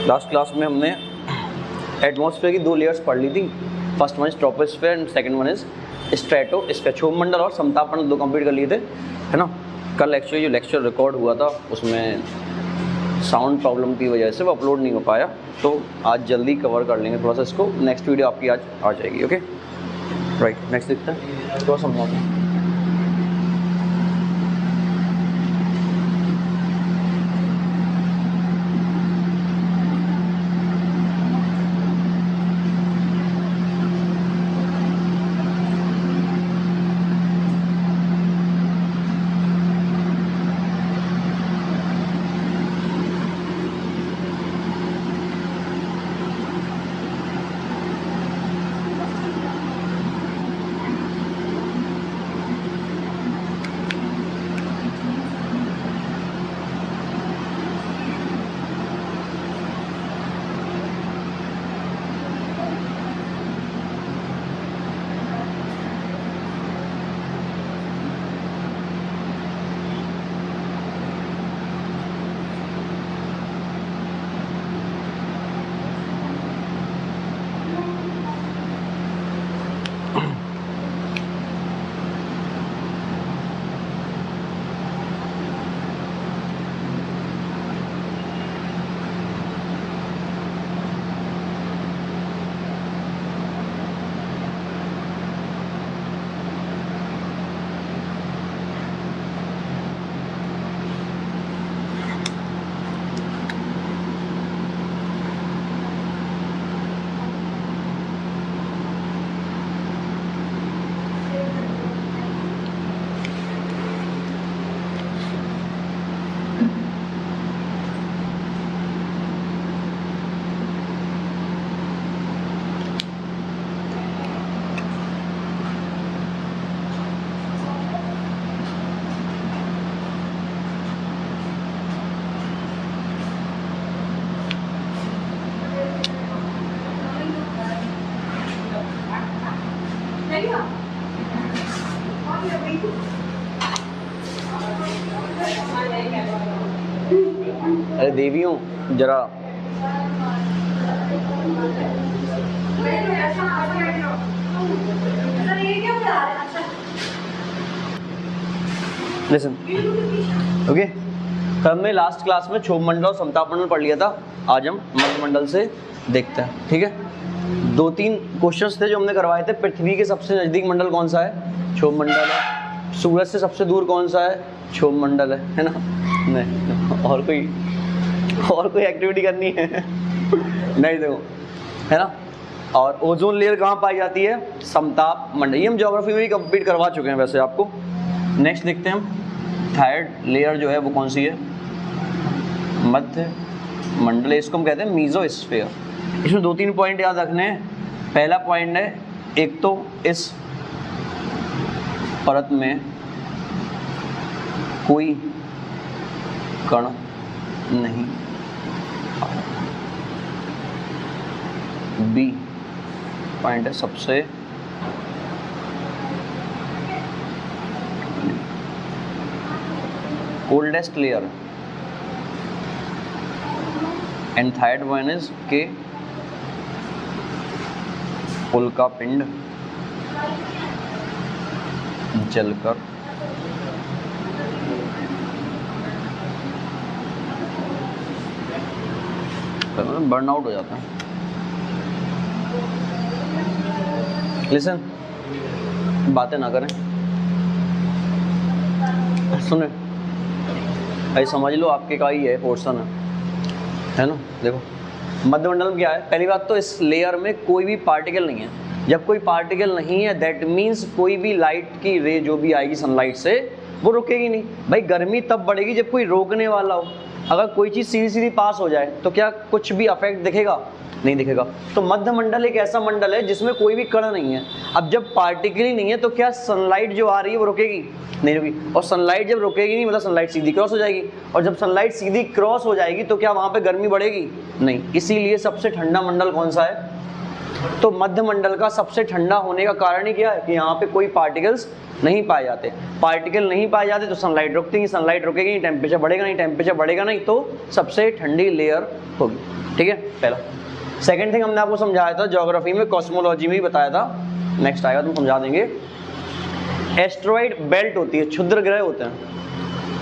Last class में हमने atmosphere की 2 लेयर्स पढ़ ली थी। First one is troposphere and second one is stratosphere. क्षोभमंडल और समतापमंडल 2 कंप्लीट कर लिए थे, है ना। कल एक्चुअली जो लेक्चर रिकॉर्ड हुआ था उसमें साउंड प्रॉब्लम की वजह से वो अपलोड नहीं हो पाया, तो आज जल्दी कवर कर लेंगे थोड़ा सा इसको। नेक्स्ट वीडियो आपकी आज आ जाएगी। ओके राइट, नेक्स्ट देखते हैं, थोड़ा समझाते हैं। अरे देवियों जरा लिसन। ओके, कल हमने लास्ट क्लास में क्षोभमंडल और समतापमंडल पढ़ लिया था। आज हम मध्यमंडल से देखते हैं, ठीक है। 2-3 क्वेश्चंस थे जो हमने करवाए थे। पृथ्वी के सबसे नजदीक मंडल कौन सा है? क्षोभमंडल है। सूरज से सबसे दूर कौन सा है? क्षोभमंडल है ना। नहीं, और कोई एक्टिविटी करनी है? नहीं, देखो, है ना। और ओजोन लेयर कहाँ पाई जाती है? समताप मंडल। ये हम ज्योग्राफी में भी कंप्लीट करवा चुके हैं वैसे आपको। नेक्स्ट देखते हैं हम, थर्ड लेयर जो है वो कौन सी है? मध्य मंडल। इसको हम कहते हैं मीजोस्फीयर। इसमें 2-3 पॉइंट याद रखने हैं। पहला पॉइंट है, एक तो इस परत में कोई कण नहीं। बी पॉइंट है सबसे coldest layer. And third one is के उल्का पिंड जलकर बर्नआउट हो जाता है। लिसन, बातें ना करें, सुने। ऐसे समझ लो आपके का ही है पोर्शन है ना। देखो मध्यमंडल में क्या है? पहली बात तो इस लेयर में कोई भी पार्टिकल नहीं है। जब कोई पार्टिकल नहीं है दैट मीन्स कोई भी लाइट की रे जो भी आएगी सनलाइट से वो रुकेगी नहीं। भाई गर्मी तब बढ़ेगी जब कोई रोकने वाला हो। अगर कोई चीज़ सीधी सीधी पास हो जाए तो क्या कुछ भी अफेक्ट दिखेगा? नहीं दिखेगा। तो मध्यमंडल एक ऐसा मंडल है जिसमें कोई भी कण नहीं है। अब जब पार्टिकल ही नहीं है तो क्या सनलाइट जो आ रही है वो रुकेगी? नहीं रुकेगी। और सनलाइट जब रुकेगी नहीं मतलब सनलाइट सीधी क्रॉस हो जाएगी, और जब सनलाइट सीधी क्रॉस हो जाएगी तो क्या वहाँ पे गर्मी बढ़ेगी? नहीं। इसीलिए सबसे ठंडा मंडल कौन सा है? तो मध्यमंडल का सबसे ठंडा होने का कारण ही क्या है कि यहाँ पे कोई पार्टिकल्स नहीं पाए जाते। पार्टिकल नहीं पाए जाते तो सनलाइट रुकती नहीं, सनलाइट रुकेगी नहीं, टेम्परेचर बढ़ेगा नहीं, टेम्परेचर बढ़ेगा नहीं तो सबसे ठंडी लेयर होगी। ठीक है, पहला। सेकेंड थिंग हमने आपको समझाया था ज्योग्राफी में, कॉस्मोलॉजी में भी बताया था, नेक्स्ट आएगा तुम समझा देंगे। एस्ट्रॉइड बेल्ट होती है, क्षुद्र ग्रह होते हैं,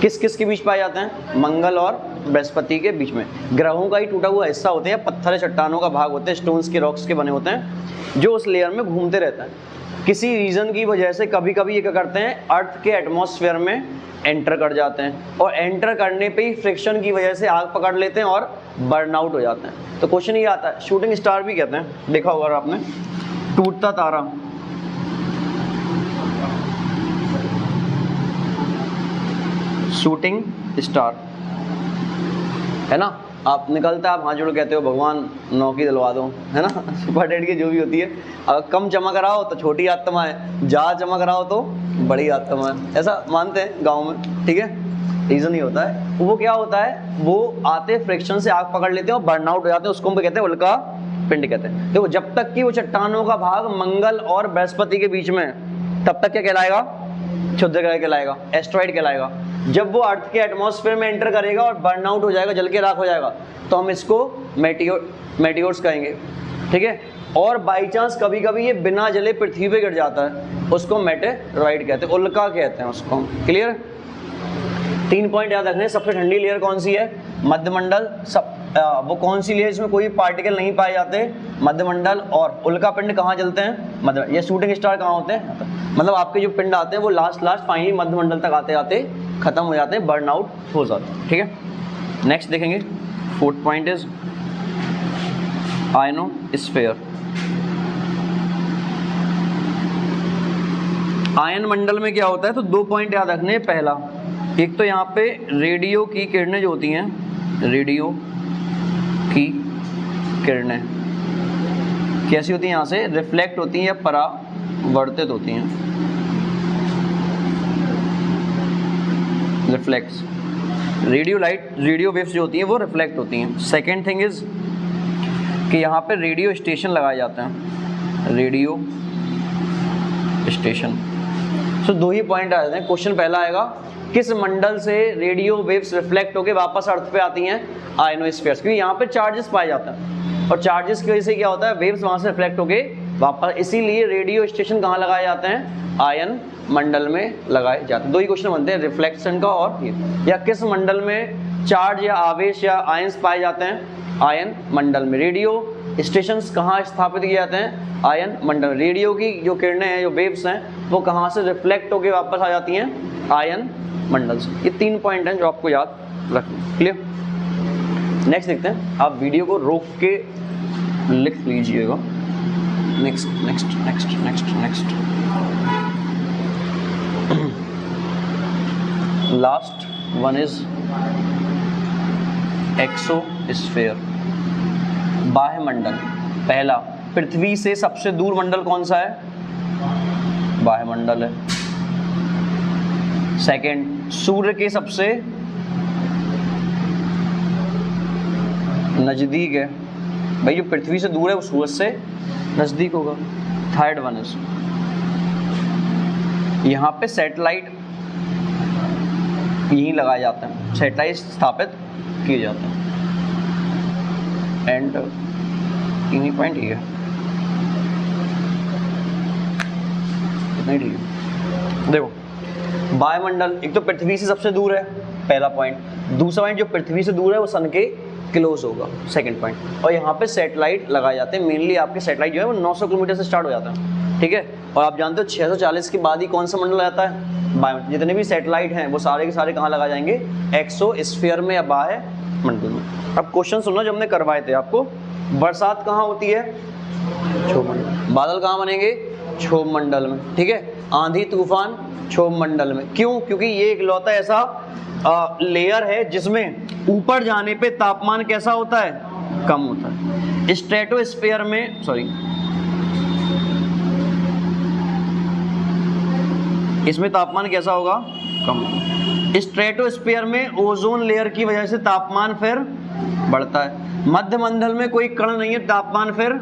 किस किस के बीच पाए जाते हैं? मंगल और बृहस्पति के बीच में। ग्रहों का ही टूटा हुआ हिस्सा होते हैं, पत्थर चट्टानों का भाग होते हैं, स्टोन्स के, रॉक्स के बने होते हैं, जो उस लेयर में घूमते रहता है। किसी रीजन की वजह से कभी कभी ये क्या करते हैं, अर्थ के एटमॉस्फेयर में एंटर कर जाते हैं, और एंटर करने पे ही फ्रिक्शन की वजह से आग पकड़ लेते हैं और बर्न आउट हो जाते हैं। तो क्वेश्चन ये आता है, शूटिंग स्टार भी कहते हैं, देखा होगा आपने, टूटता तारा, शूटिंग स्टार है ना। आप निकलता है, आप हाथ जोड़ कहते हो भगवान नौकरी दिलवा दो, है ना। सुपर की जो भी होती है, अगर कम चमक रहा हो तो छोटी आत्मा है, ज़्यादा चमक रहा हो तो बड़ी आत्मा है, ऐसा मानते हैं गांव में। ठीक है, रीज़न ही होता है। वो क्या होता है, वो आते फ्रिक्शन से आग पकड़ लेते हैं और बर्न आउट हो जाते हैं, उसको हम कहते हैं उल्का पिंड कहते हैं। देखो, जब तक कि वो चट्टानों का भाग मंगल और बृहस्पति के बीच में, तब तक क्या कहलाएगा? क्षुद्र ग्रह कहलाएगा, एस्ट्रॉइड कहलाएगा। जब वो अर्थ के एटमॉस्फेयर में एंटर करेगा और बर्न आउट हो जाएगा, जल के राख हो जाएगा, तो हम इसको मेटियोर्स कहेंगे। ठीक है, और बाई चांस कभी कभी ये बिना जले पृथ्वी पे गिर जाता है, उसको मेटेरॉइड कहते हैं, उल्का कहते हैं उसको। क्लियर? 3 पॉइंट याद रखने। सबसे ठंडी लेयर कौन सी है? मध्यमंडल। वो कौन सी लेयर जिसमें कोई पार्टिकल नहीं पाए जाते? मध्यमंडल। और उल्का पिंड कहाँ जलते हैं? मध्य। ये शूटिंग स्टार कहाँ होते हैं? मतलब आपके जो पिंड आते हैं वो लास्ट फाइनली मध्यमंडल तक आते आते खत्म हो जाते हैं, बर्न आउट हो जाते हैं। ठीक है, नेक्स्ट देखेंगे। 4th point is ionosphere. आयन मंडल में क्या होता है? तो 2 पॉइंट याद रखने। पहला, एक तो यहाँ पे रेडियो की किरणें जो होती हैं, रेडियो की किरणें कैसी होती हैं? यहाँ से रिफ्लेक्ट होती हैं या परावर्तित होती हैं, reflects. Radio light, radio waves जो होती हैं वो रिफ्लेक्ट होती हैं। सेकेंड थिंग इज कि यहाँ पे रेडियो स्टेशन लगाए जाते हैं, रेडियो स्टेशन। सो 2 ही पॉइंट आ जाते हैं। क्वेश्चन पहला आएगा, किस मंडल से रेडियो वेव्स रिफ्लेक्ट होकर वापस अर्थ पे आती हैं? आयनोस्फीयर। क्योंकि यहाँ पे चार्जेस पाए जाते हैं, और चार्जेस की वजह से क्या होता है, वेव्स वहाँ से रिफ्लेक्ट होके वापस, इसीलिए रेडियो स्टेशन कहाँ लगाए जाते हैं? आयन मंडल में लगाए जाते हैं। 2 ही क्वेश्चन बनते हैं, रिफ्लेक्शन का और ये। या किस मंडल में चार्ज या आवेश या आयंस पाए जाते हैं? आयन मंडल में। रेडियो स्टेशंस कहाँ स्थापित किए जाते हैं? आयन मंडल। रेडियो की जो किरणें हैं, जो वेव्स हैं, वो कहाँ से रिफ्लेक्ट होकर वापस आ जाती हैं? आयन मंडल से। ये 3 पॉइंट हैं जो आपको याद रखना। क्लियर? नेक्स्ट देखते हैं। आप वीडियो को रोक के लिख लीजिएगा। Next next next next next last one is exosphere, बाह्य मंडल। पहला, पृथ्वी से सबसे दूर मंडल कौन सा है? बाह्य मंडल है। सेकंड, सूर्य के सबसे नजदीक है। भाई जो पृथ्वी से दूर है वो सूरज से नजदीक होगा। थर्ड वन इज, यहाँ पे सैटेलाइट यहीं लगाए जाते हैं, सैटेलाइट स्थापित किए जाते हैं। एंड 3 ही पॉइंट ही है, इतना ही ठीक है। देखो, वायुमंडल एक तो पृथ्वी से सबसे दूर है, पहला पॉइंट। दूसरा पॉइंट, जो पृथ्वी से दूर है वो सन के क्लोज होगा, सेकंड पॉइंट। और यहाँ पे सैटेलाइट लगाए जाते हैं। मेनली आपके सैटेलाइट जो है वो 900 किलोमीटर से स्टार्ट हो जाता है, ठीक है। और आप जानते हो 640 के बाद ही कौन सा मंडल आता है? वायुमंडल। जितने भी सैटेलाइट हैं वो सारे के सारे कहाँ लगाए जाएंगे? एक्सोस्फीयर में या बाह्य मंडल में। अब क्वेश्चन सुनना जो हमने करवाए थे आपको। बरसात कहाँ होती है? क्षोभ मंडल। बादल कहाँ बनेंगे? क्षोभ मंडल में, ठीक है। आंधी तूफान क्षोभ मंडल में। क्यों? क्योंकि ये इकलौता ऐसा लेयर है जिसमें ऊपर जाने पे तापमान कैसा होता है? कम होता है। स्ट्रेटोस्फीयर में, सॉरी, इसमें तापमान कैसा होगा? कम। स्ट्रेटोस्फीयर में ओजोन लेयर की वजह से तापमान फिर बढ़ता है। मध्यमंडल में कोई कण नहीं है, तापमान फिर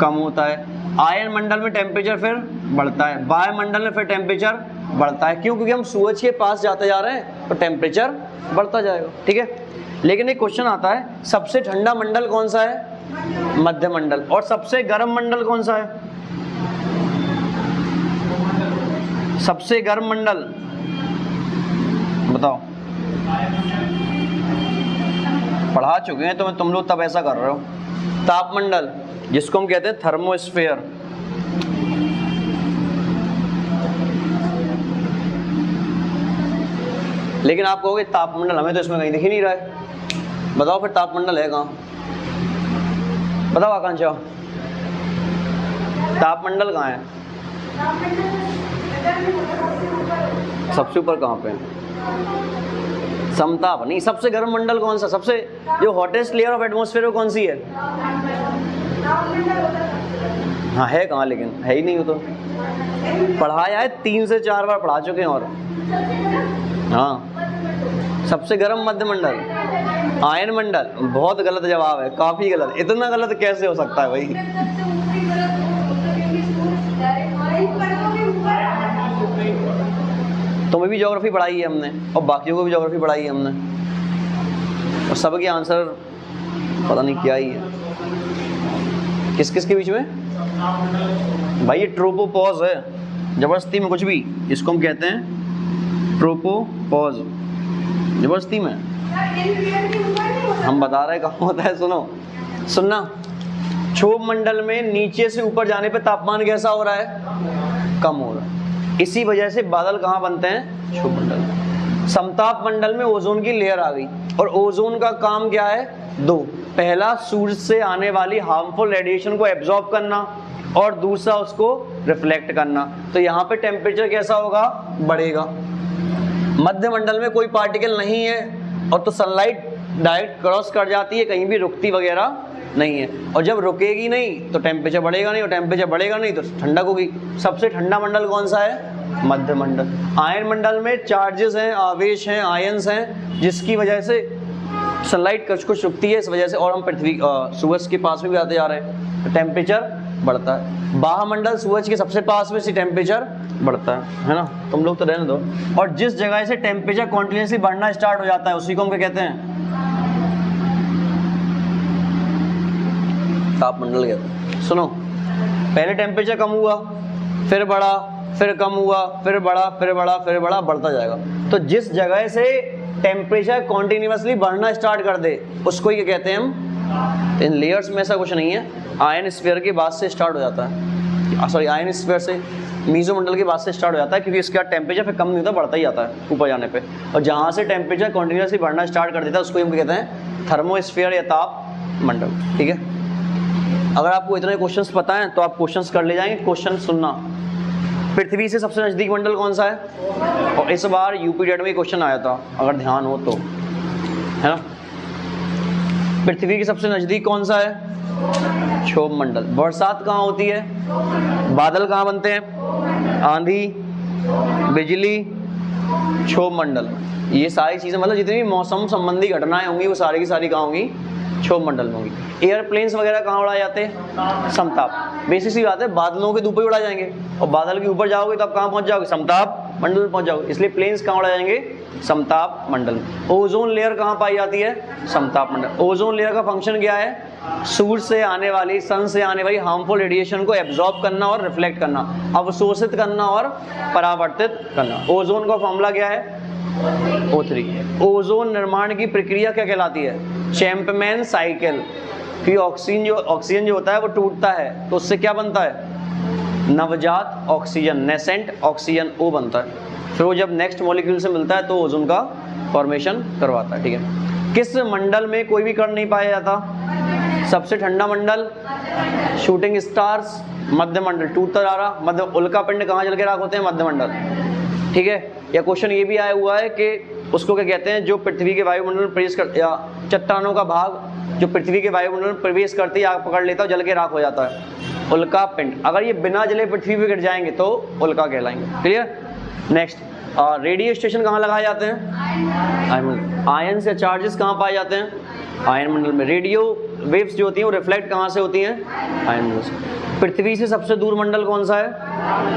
कम होता है। आयन मंडल में टेम्परेचर फिर बढ़ता है, वायुमंडल में फिर टेम्परेचर बढ़ता है। क्यों? क्योंकि हम सूरज के पास जाते जा रहे हैं तो टेम्परेचर बढ़ता जाएगा, ठीक है। लेकिन एक क्वेश्चन आता है, सबसे ठंडा मंडल कौन सा है? मध्य मंडल। और सबसे गर्म मंडल कौन सा है? सबसे गर्म मंडल बताओ। पढ़ा चुके हैं तो तुम लोग तब ऐसा कर रहे हो। तापमंडल, जिसको हम कहते हैं थर्मोस्फेयर। लेकिन आप कहोगे तापमंडल हमें तो इसमें कहीं दिख ही नहीं रहा है। बताओ फिर तापमंडल है कहाँ? बताओ आकांक्षा, तापमंडल कहाँ है? सबसे ऊपर कहाँ पे? समताप नहीं। सबसे गर्म मंडल कौन सा? सबसे जो हॉटेस्ट लेयर ऑफ एटमॉस्फेयर कौन सी है? हाँ है कहाँ? लेकिन है ही नहीं। वो तो पढ़ाया है, 3 से 4 बार पढ़ा चुके हैं। और हाँ, सबसे गर्म मध्य मंडल, आयन मंडल। बहुत गलत जवाब है, काफी गलत। इतना गलत कैसे हो सकता है भाई? तुम्हें भी ज्योग्राफी पढ़ाई है हमने, और बाकियों को भी ज्योग्राफी पढ़ाई है हमने, और सबके आंसर पता नहीं क्या ही है। किस किस के बीच में भाई? ये ट्रोपोपॉज है, जबरदस्ती में कुछ भी। इसको हम कहते हैं ट्रोपोपॉज, जबरदस्ती में। हम बता रहे हैं कहाँ होता है, सुनो सुनना। क्षोभ मंडल में नीचे से ऊपर जाने पे तापमान कैसा हो रहा है? कम हो रहा है। इसी वजह से बादल कहाँ बनते हैं? क्षोभ मंडल में। समताप मंडल में ओजोन की लेयर आ गई, और ओजोन का काम क्या है? 2। पहला, सूरज से आने वाली हार्मफुल रेडिएशन को एब्जॉर्ब करना, और दूसरा उसको रिफ्लेक्ट करना। तो यहाँ पे टेम्परेचर कैसा होगा? बढ़ेगा। मध्य मंडल में कोई पार्टिकल नहीं है, और तो सनलाइट डायरेक्ट क्रॉस कर जाती है, कहीं भी रुकती वगैरह नहीं है। और जब रुकेगी नहीं तो टेम्परेचर बढ़ेगा नहीं, और टेम्परेचर बढ़ेगा नहीं तो ठंडक होगी। सबसे ठंडा मंडल कौन सा है? मध्य मंडल। आयन मंडल में चार्जेस हैं, आवेश हैं, आयंस हैं, जिसकी वजह से सनलाइट कुछ रुकती है, इस वजह से। और हम पृथ्वी सूरज के पास में भी आते जा रहे हैं तो टेम्परेचर बढ़ता है। बाह्यमंडल सूरज के सबसे पास में से टेम्परेचर बढ़ता है ना। तुम लोग तो रहने दो। और जिस जगह से टेम्परेचर कॉन्टिन्यूसली बढ़ना स्टार्ट हो जाता है उसी को हम क्या कहते हैं? तापमंडल कहते हैं। सुनो, पहले टेम्परेचर कम हुआ, फिर बढ़ा, फिर कम हुआ, फिर बढ़ा, फिर बढ़ा, फिर बढ़ा, बढ़ता जाएगा। तो जिस जगह से टेम्परेचर कॉन्टिन्यूसली बढ़ना स्टार्ट कर दे उसको ही कहते हैं हम। इन लेयर्स में ऐसा कुछ नहीं है। आयन स्फीयर के बाद से स्टार्ट हो जाता है, सॉरी आयन स्फीयर से मीजोमंडल के बाद से स्टार्ट हो जाता है, क्योंकि इसका टेम्परेचर फिर कम नहीं होता, बढ़ता ही जाता है ऊपर जाने पे। और जहाँ से टेम्परेचर कॉन्टिन्यूसली बढ़ना स्टार्ट कर देता है उसको हम कहते हैं थर्मोस्फीयर या ताप मंडल, ठीक है। अगर आपको इतने क्वेश्चंस पता है तो आप क्वेश्चंस कर ले जाएंगे। क्वेश्चन सुनना, पृथ्वी से सबसे नजदीक मंडल कौन सा है? और इस बार यूपी डेट में क्वेश्चन आया था, अगर ध्यान हो तो, है ना। पृथ्वी के सबसे नजदीक कौन सा है? क्षोभ मंडल। बरसात कहाँ होती है? बादल कहाँ बनते हैं? आंधी, बिजली, क्षोभ मंडल। ये सारी चीजें, मतलब जितनी भी मौसम संबंधी घटनाएं होंगी वो सारी की सारी कहाँ होंगी? क्षोभ मंडल में होंगी। एयरप्लेन्स वगैरह कहाँ उड़ाए जाते हैं? समताप। बेसिक सी बात है, बादलों के ऊपर उड़ाए जाएंगे, और बादल के ऊपर जाओगे तो आप कहाँ पहुंच जाओगे? समताप मंडल में पहुंच जाओगे। इसलिए प्लेन्स कहाँ उड़ाए जाएंगे? समताप मंडल में। ओजोन लेयर कहाँ पाई जाती है? समताप मंडल। ओजोन लेयर का फंक्शन क्या है? सूर्य से आने वाली, सन से आने वाली हार्मफुल रेडिएशन को एब्जॉर्ब करना और रिफ्लेक्ट करना, अवशोषित करना और परावर्तित करना। ओजोन का फॉर्मूला क्या है? O3। ओजोन निर्माण की प्रक्रिया क्या कहलाती है? चैंपमैन साइकिल। कि ऑक्सीजन जो होता है वो टूटता है तो उससे क्या बनता है? नवजात ऑक्सीजन, नेसेंट ऑक्सीजन, O बनता है। फिर वो जब नेक्स्ट मॉलिक्यूल से मिलता है तो ओजोन का फॉर्मेशन करवाता है, ठीक है। किस मंडल में कोई भी कण नहीं पाया जाता? सबसे ठंडा मंडल, शूटिंग स्टार्स, मध्य मंडल टूटता जा रहा, मध्य उल्का पिंड कहाँ जल के राख होते हैं? मध्य मंडल, ठीक है। या क्वेश्चन ये भी आया हुआ है कि उसको क्या कहते हैं जो पृथ्वी के वायुमंडल में प्रवेश कर, या चट्टानों का भाग जो पृथ्वी के वायुमंडल में प्रवेश करते ही आग पकड़ लेता है, जल के राख हो जाता है? उल्का पिंड। अगर ये बिना जले पृथ्वी पे गिर जाएंगे तो उल्का कहलाएंगे, क्लियर। नेक्स्ट, रेडियो स्टेशन कहाँ लगाए जाते हैं? आयन से चार्जेस कहाँ पाए जाते हैं? आयन मंडल में। रेडियो वेव्स जो होती हैं वो रिफ्लेक्ट कहाँ से होती हैं? आयन मंडल से। पृथ्वी से सबसे दूर मंडल कौन सा है?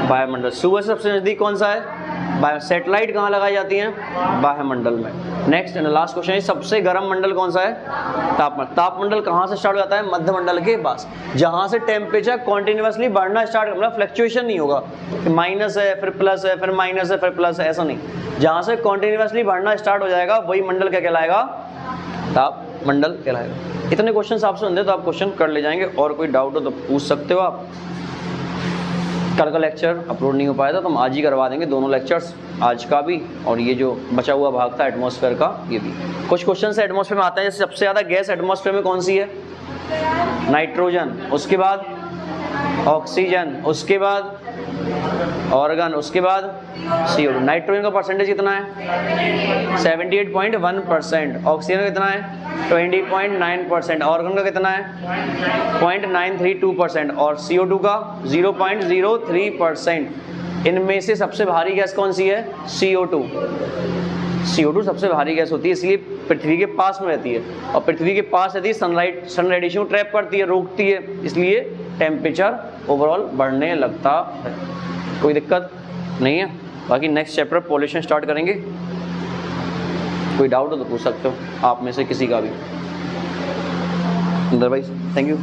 वायुमंडल। सूर्य से सबसे नजदीक कौन सा है? सैटेलाइट कहाँ लगाई जाती हैं? वायुमंडल में। नेक्स्ट एंड लास्ट क्वेश्चन है, सबसे गर्म मंडल कौन सा है? तापमंडल। तापमंडल कहाँ से स्टार्ट हो जाता है? मध्यमंडल के पास, जहाँ से टेम्परेचर कॉन्टिन्यूसली बढ़ना स्टार्ट, मतलब फ्लक्चुएशन नहीं होगा, माइनस है फिर प्लस है फिर माइनस है फिर प्लस है, ऐसा नहीं। जहाँ से कॉन्टिन्यूसली बढ़ना स्टार्ट हो जाएगा वही मंडल क्या कहलाएगा? तापमंडल कहलाएगा। इतने क्वेश्चन आपसे होंगे तो आप क्वेश्चन कर ले जाएंगे, और कोई डाउट हो तो पूछ सकते हो आप। कल का लेक्चर अपलोड नहीं हो पाया था तो हम आज ही करवा देंगे दोनों लेक्चर्स, आज का भी और ये जो बचा हुआ भाग था एटमॉस्फेयर का ये भी। कुछ क्वेश्चन से एटमॉस्फेयर में आते हैं, जैसे सबसे ज़्यादा गैस एटमॉस्फेयर में कौन सी है? नाइट्रोजन, उसके बाद ऑक्सीजन, उसके बाद ऑर्गन, उसके बाद CO2। नाइट्रोजन का परसेंटेज कितना है? 78.1%। ऑक्सीजन का कितना है? 20.9%। ऑर्गन का कितना है? 0.932% और CO2 का 0.03%। इनमें से सबसे भारी गैस कौन सी है? CO2। CO2 सबसे भारी गैस होती है, इसलिए पृथ्वी के पास में रहती है, और पृथ्वी के पास रहती है सन रेडिएशन को ट्रैप करती है, रोकती है, इसलिए टेम्परेचर ओवरऑल बढ़ने लगता है। कोई दिक्कत नहीं है। बाकी नेक्स्ट चैप्टर पॉल्यूशन स्टार्ट करेंगे, कोई डाउट हो तो पूछ सकते हो आप में से किसी का भी। Otherwise thank you.